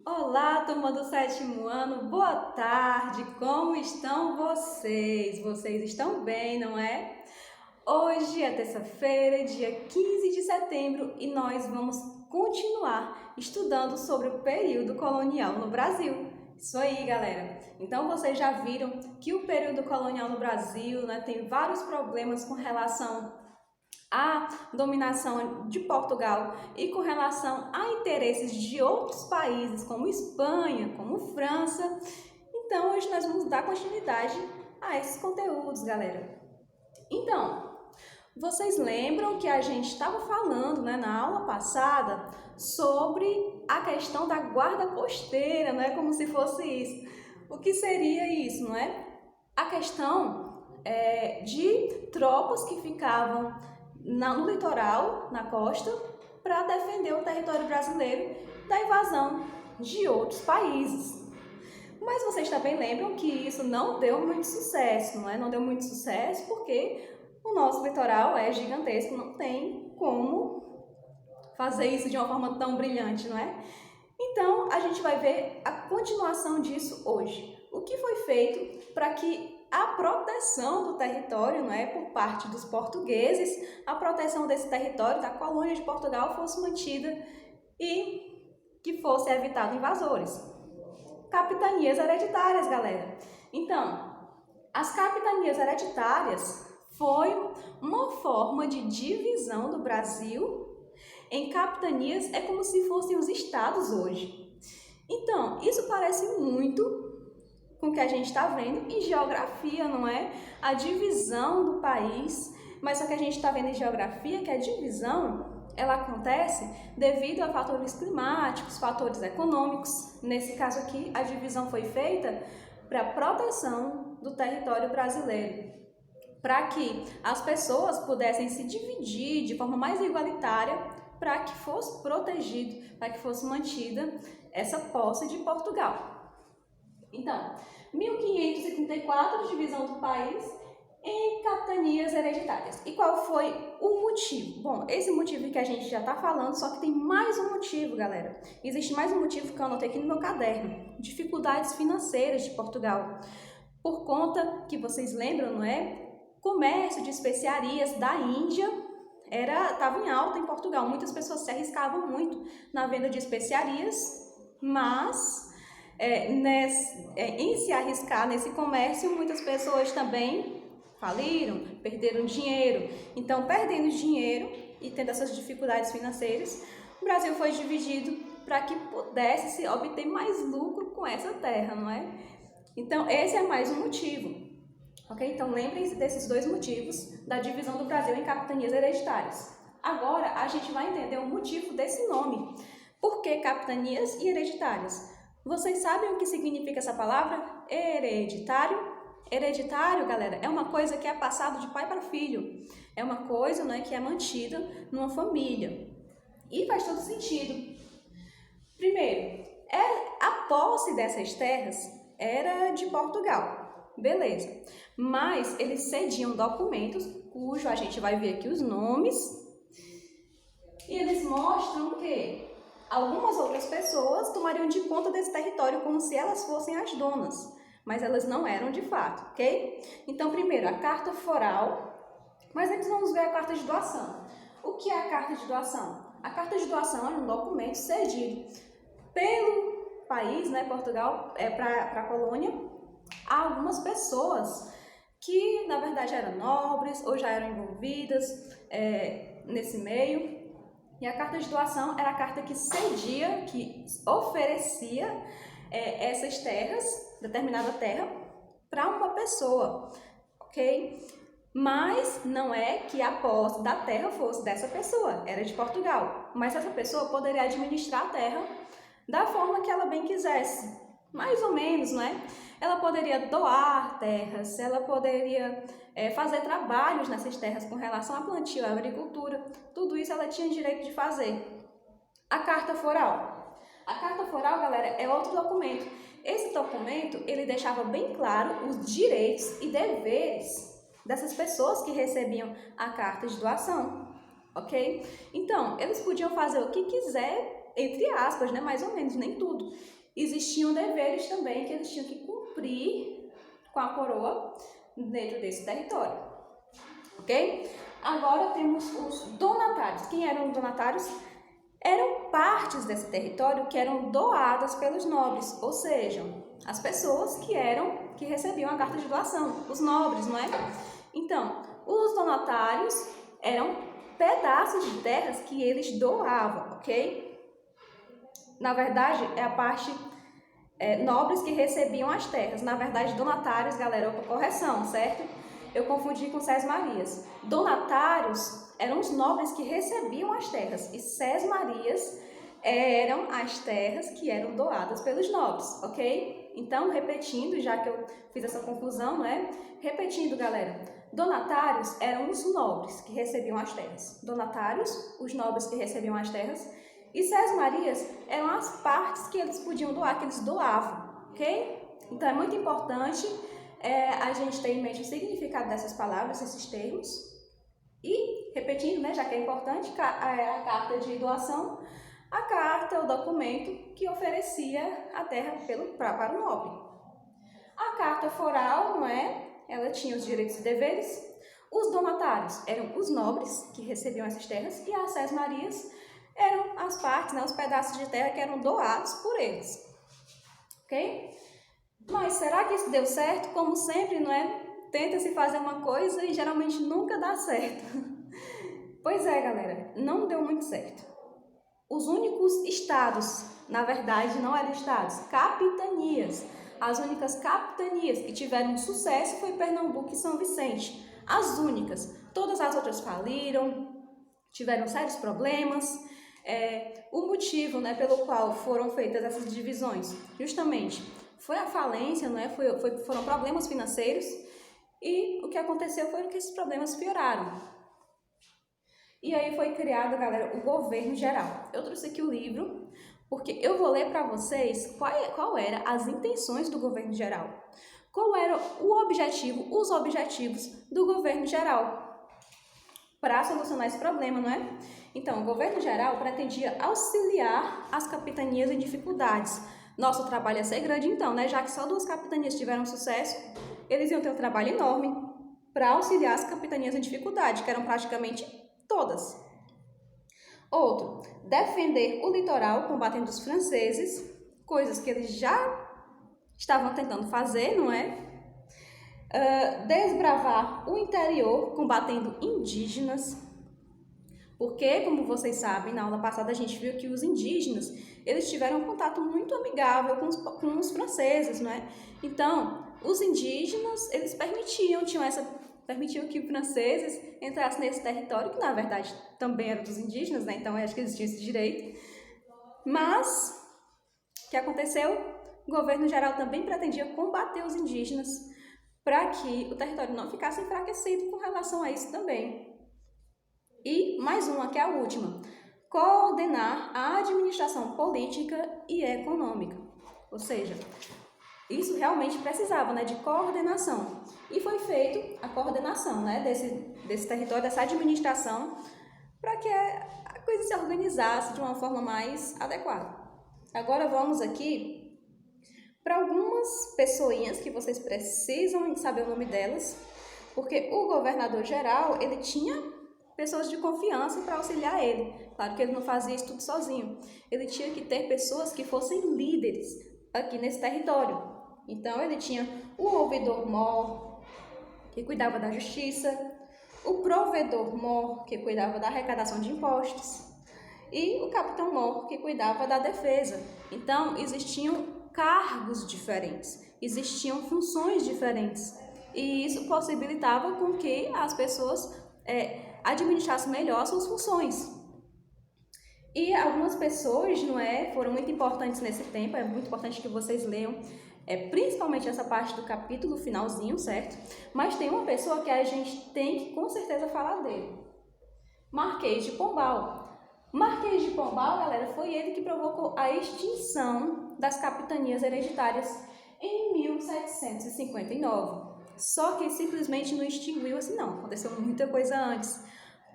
Olá, turma do sétimo ano, boa tarde, como estão vocês? Vocês estão bem, não é? Hoje é terça-feira, dia 15 de setembro, e nós vamos continuar estudando sobre o período colonial no Brasil. Isso aí, galera. Então, vocês já viram que o período colonial no Brasil, né, tem vários problemas com relação à dominação de Portugal e com relação a interesses de outros países, como Espanha, como França. Então, hoje nós vamos dar continuidade a esses conteúdos, galera. Então, vocês lembram que a gente estava falando, né, na aula passada sobre a questão da guarda costeira, não é como se fosse isso. O que seria isso, não é? A questão de tropas que ficavam no litoral, na costa, para defender o território brasileiro da invasão de outros países. Mas vocês também lembram que isso não deu muito sucesso, não é? Não deu muito sucesso porque o nosso litoral é gigantesco, não tem como fazer isso de uma forma tão brilhante, não é? Então, a gente vai ver a continuação disso hoje. O que foi feito para que a proteção do território, não é, por parte dos portugueses, a proteção desse território, da colônia de Portugal, fosse mantida e que fosse evitado invasores. Capitanias hereditárias, galera. Então, as capitanias hereditárias foi uma forma de divisão do Brasil em capitanias, é como se fossem os estados hoje. Então, isso parece muito com o que a gente está vendo em geografia, não é? A divisão do país, mas só que a gente está vendo em geografia que a divisão, ela acontece devido a fatores climáticos, fatores econômicos. Nesse caso aqui, a divisão foi feita para a proteção do território brasileiro, para que as pessoas pudessem se dividir de forma mais igualitária, para que fosse protegido, para que fosse mantida essa posse de Portugal. Então, 1534, divisão do país em capitanias hereditárias. E qual foi o motivo? Bom, esse motivo que a gente já está falando, só que tem mais um motivo, galera. Existe mais um motivo que eu anotei aqui no meu caderno. Dificuldades financeiras de Portugal. Por conta que vocês lembram, não é? Comércio de especiarias da Índia estava em alta em Portugal. Muitas pessoas se arriscavam muito na venda de especiarias, mas em se arriscar nesse comércio, muitas pessoas também faliram, perderam dinheiro. Então, perdendo dinheiro e tendo essas dificuldades financeiras, o Brasil foi dividido para que pudesse se obter mais lucro com essa terra, não é? Então, esse é mais um motivo. Ok? Então, lembrem-se desses dois motivos da divisão do Brasil em capitanias hereditárias. Agora, a gente vai entender o motivo desse nome. Por que capitanias e hereditárias? Vocês sabem o que significa essa palavra? Hereditário? Hereditário, galera, é uma coisa que é passado de pai para filho. É uma coisa, né, que é mantida numa família. E faz todo sentido. Primeiro, a posse dessas terras era de Portugal. Beleza. Mas eles cediam documentos, cujo a gente vai ver aqui os nomes. E eles mostram que algumas outras pessoas tomariam de conta desse território como se elas fossem as donas, mas elas não eram de fato, ok? Então, primeiro, a carta foral, mas antes vamos ver a carta de doação. O que é a carta de doação? A carta de doação é um documento cedido pelo país, né, Portugal, para a colônia, a algumas pessoas que, na verdade, eram nobres ou já eram envolvidas nesse meio. E a carta de doação era a carta que cedia, que oferecia essas terras, determinada terra, para uma pessoa, ok? Mas não é que a posse da terra fosse dessa pessoa, era de Portugal. Mas essa pessoa poderia administrar a terra da forma que ela bem quisesse, mais ou menos, não é? Ela poderia doar terras, ela poderia fazer trabalhos nessas terras com relação à plantio, à agricultura, tudo isso ela tinha direito de fazer. A carta foral. A carta foral, galera, é outro documento. Esse documento, ele deixava bem claro os direitos e deveres dessas pessoas que recebiam a carta de doação, ok? Então, eles podiam fazer o que quiser entre aspas, né? Mais ou menos, nem tudo. Existiam deveres também que eles tinham que cumprir com a coroa dentro desse território, ok? Agora temos os donatários. Quem eram os donatários? Eram partes desse território que eram doadas pelos nobres, ou seja, as pessoas que recebiam a carta de doação, os nobres, não é? Então, os donatários eram pedaços de terras que eles doavam, ok? Na verdade, é a parte nobres que recebiam as terras. Na verdade, donatários, galera, correção, certo? Eu confundi com sesmarias. Donatários eram os nobres que recebiam as terras e sesmarias eram as terras que eram doadas pelos nobres, ok? Então, repetindo, já que eu fiz essa confusão, né? Repetindo, galera. Donatários eram os nobres que recebiam as terras. Donatários, os nobres que recebiam as terras. E sesmarias eram as partes que eles podiam doar, que eles doavam, ok? Então, é muito importante a gente ter em mente o significado dessas palavras, esses termos. E, repetindo, né, já que é importante, a carta de doação, a carta, o documento que oferecia a terra para o nobre. A carta foral, não é? Ela tinha os direitos e deveres. Os donatários eram os nobres que recebiam essas terras e as sesmarias eram as partes, né, os pedaços de terra que eram doados por eles. Ok? Mas será que isso deu certo? Como sempre, não é? Tenta-se fazer uma coisa e geralmente nunca dá certo. Pois é, galera, não deu muito certo. Os únicos estados, na verdade, não eram estados, capitanias. As únicas capitanias que tiveram sucesso foi Pernambuco e São Vicente. As únicas. Todas as outras faliram, tiveram sérios problemas. O motivo, né, pelo qual foram feitas essas divisões, justamente, foi a falência, né, foram problemas financeiros, e o que aconteceu foi que esses problemas pioraram. E aí foi criado, galera, o governo geral. Eu trouxe aqui o livro, porque eu vou ler para vocês qual eram as intenções do governo geral. Qual era os objetivos do governo geral para solucionar esse problema, não é? Então, o governo geral pretendia auxiliar as capitanias em dificuldades. Nosso trabalho ia ser grande, então, né? Já que só 2 capitanias tiveram sucesso, eles iam ter um trabalho enorme para auxiliar as capitanias em dificuldade, que eram praticamente todas. Outro, defender o litoral combatendo os franceses, coisas que eles já estavam tentando fazer, não é? Desbravar o interior combatendo indígenas, porque, como vocês sabem, na aula passada a gente viu que os indígenas, eles tiveram um contato muito amigável com os franceses, não é? Então, os indígenas, eles permitiam que os franceses entrassem nesse território, que na verdade também era dos indígenas, né? Então, eu acho que eles tinham esse direito. Mas, o que aconteceu? O governo geral também pretendia combater os indígenas para que o território não ficasse enfraquecido com relação a isso também. E mais uma, que é a última, coordenar a administração política e econômica. Ou seja, isso realmente precisava, né, de coordenação. E foi feita a coordenação, né, desse território, dessa administração, para que a coisa se organizasse de uma forma mais adequada. Agora vamos aqui para algumas pessoinhas que vocês precisam saber o nome delas, porque o governador geral, ele tinha pessoas de confiança para auxiliar ele. Claro que ele não fazia isso tudo sozinho. Ele tinha que ter pessoas que fossem líderes aqui nesse território. Então, ele tinha o ouvidor-mor, que cuidava da justiça, o provedor-mor, que cuidava da arrecadação de impostos, e o capitão-mor, que cuidava da defesa. Então, existiam cargos diferentes, existiam funções diferentes, e isso possibilitava com que as pessoas administrasse melhor suas funções. E algumas pessoas, não é, foram muito importantes nesse tempo, é muito importante que vocês leiam, principalmente essa parte do capítulo finalzinho, certo? Mas tem uma pessoa que a gente tem que com certeza falar dele. Marquês de Pombal. Marquês de Pombal, galera, foi ele que provocou a extinção das capitanias hereditárias em 1759. Só que simplesmente não extinguiu assim, não. Aconteceu muita coisa antes.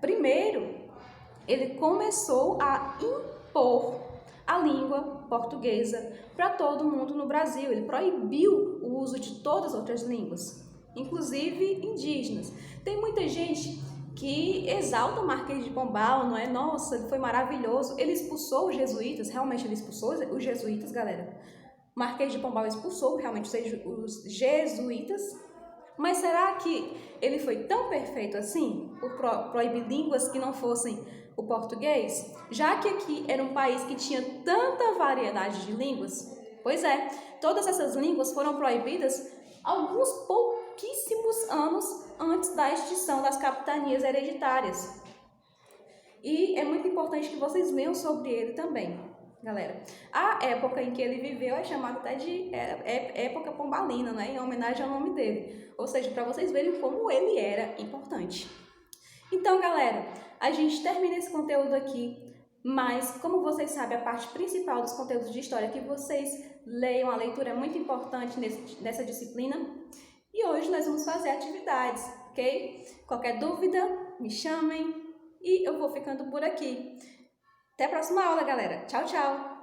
Primeiro, ele começou a impor a língua portuguesa para todo mundo no Brasil. Ele proibiu o uso de todas as outras línguas, inclusive indígenas. Tem muita gente que exalta Marquês de Pombal, não é? Nossa, ele foi maravilhoso. Ele expulsou os jesuítas, realmente ele expulsou os jesuítas, galera. Marquês de Pombal expulsou realmente os jesuítas. Mas será que ele foi tão perfeito assim, por proibir línguas que não fossem o português? Já que aqui era um país que tinha tanta variedade de línguas? Pois é, todas essas línguas foram proibidas alguns pouquíssimos anos antes da extinção das capitanias hereditárias. E é muito importante que vocês leiam sobre ele também, galera. A época em que ele viveu é chamada até de época pombalina, né? Em homenagem ao nome dele. Ou seja, para vocês verem como ele era importante. Então, galera, a gente termina esse conteúdo aqui. Mas, como vocês sabem, a parte principal dos conteúdos de história é que vocês leiam. A leitura é muito importante nessa disciplina. E hoje nós vamos fazer atividades, ok? Qualquer dúvida, me chamem. E eu vou ficando por aqui. Até a próxima aula, galera. Tchau, tchau!